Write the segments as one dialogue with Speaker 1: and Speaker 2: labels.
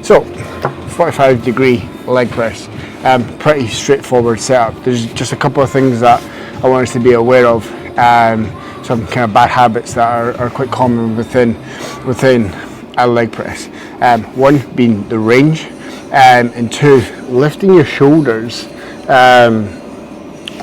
Speaker 1: So 45-degree leg press, pretty straightforward setup. There's just a couple of things that I want us to be aware of, some kind of bad habits that are quite common within a leg press. One being the range, and two, lifting your shoulders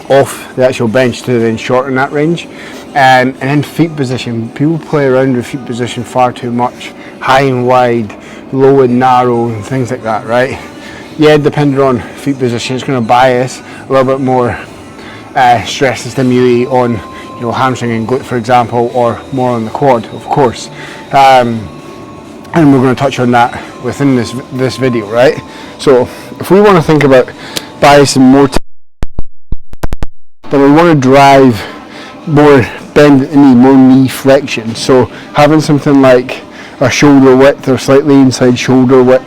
Speaker 1: off the actual bench to then shorten that range. And then feet position. People play around with feet position far too much, high and wide, low and narrow, and things like that, right? Yeah, depending on feet position, it's going to bias a little bit more stress and stimuli on, hamstring and glute, for example, or more on the quad, of course. And we're going to touch on that within this video, right? So if we want to think about biasing more, then we want to drive more bend at the knee, more knee flexion. So having something like a shoulder width or slightly inside shoulder width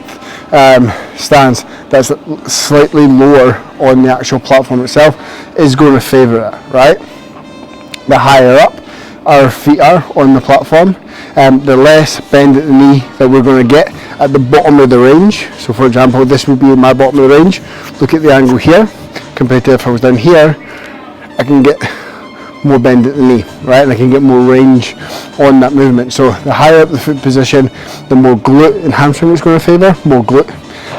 Speaker 1: stance that's slightly lower on the actual platform itself is going to favour that, right? The higher up our feet are on the platform, the less bend at the knee that we're going to get at the bottom of the range. So for example, this would be my bottom of the range. Look at the angle here compared to if I was down here, I can get more bend at the knee, right? And I can get more range on that movement. So the higher up the foot position, the more glute and hamstring it's going to favour, more glute.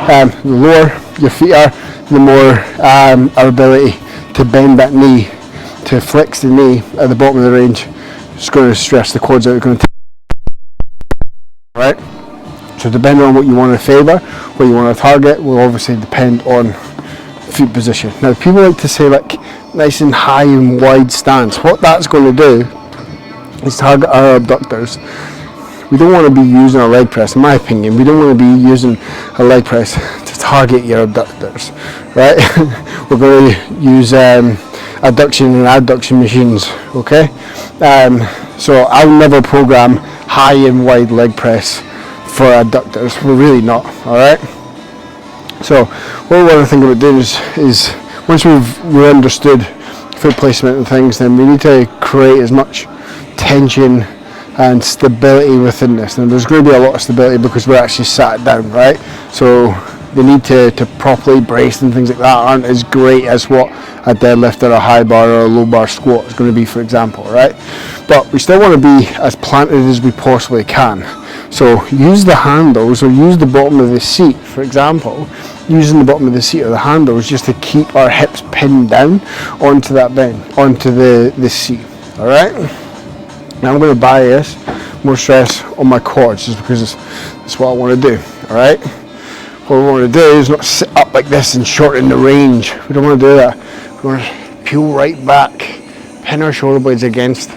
Speaker 1: The lower your feet are, the more our ability to bend that knee, to flex the knee at the bottom of the range. It's going to stress the quads out, it's going to right? So depending on what you want to favour, what you want to target, will obviously depend on feet position. Now people like to say like nice and high and wide stance. What that's going to do is target our abductors. We don't want to be using a leg press, in my opinion, we don't want to be using a leg press to target your abductors, right? We're going to use adduction and adduction machines, okay? So I'll never program high and wide leg press for adductors. We're really not, alright? So what we want to think about doing is once we've understood foot placement and things, then we need to create as much tension and stability within this. And there's going to be a lot of stability because we're actually sat down, right? So the need to properly brace and things like that aren't as great as what a deadlift or a high bar or a low bar squat is going to be, for example, right? But we still want to be as planted as we possibly can. So use the handles or use the bottom of the seat, for example, using the bottom of the seat or the handles just to keep our hips pinned down onto that bend, onto the seat, all right? Now I'm going to bias more stress on my quads just because that's what I want to do, all right? What we want to do is not sit up like this and shorten the range. We don't want to do that. We want to peel right back, pin our shoulder blades against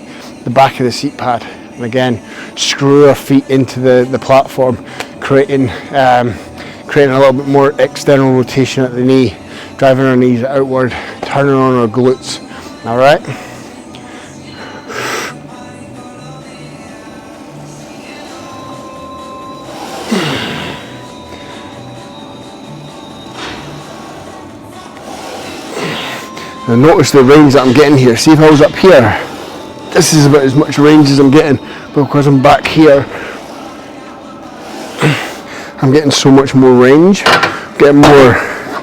Speaker 1: the back of the seat pad, and again screw our feet into the platform, creating a little bit more external rotation at the knee, driving our knees outward, turning on our glutes, all right? Now notice the range that I'm getting here. See, if I was up here, this is about as much range as I'm getting, but because I'm back here, I'm getting so much more range. I'm getting more,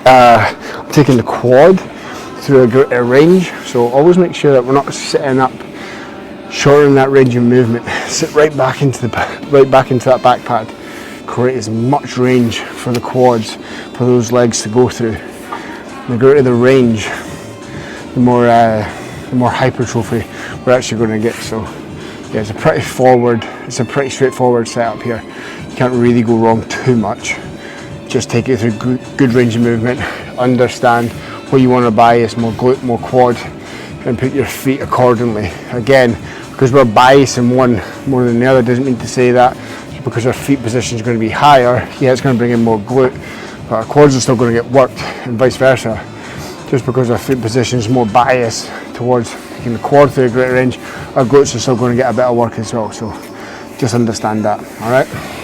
Speaker 1: I'm taking the quad through a greater range. So always make sure that we're not sitting up, shortening that range of movement. Sit right back into that back pad. Create as much range for the quads, for those legs to go through. The greater the range, the more hypertrophy we're actually going to get. So yeah, it's a pretty straightforward setup here. You can't really go wrong too much. Just take it through good range of movement, understand where you want to bias, more glute, more quad, and put your feet accordingly. Again, because we're biasing one more than the other doesn't mean to say that because our feet position is going to be higher, yeah, it's going to bring in more glute, but our quads are still going to get worked, and vice versa. Just because our foot position is more biased towards taking the quad through a greater range, our glutes are still going to get a bit of work as well. So just understand that, all right?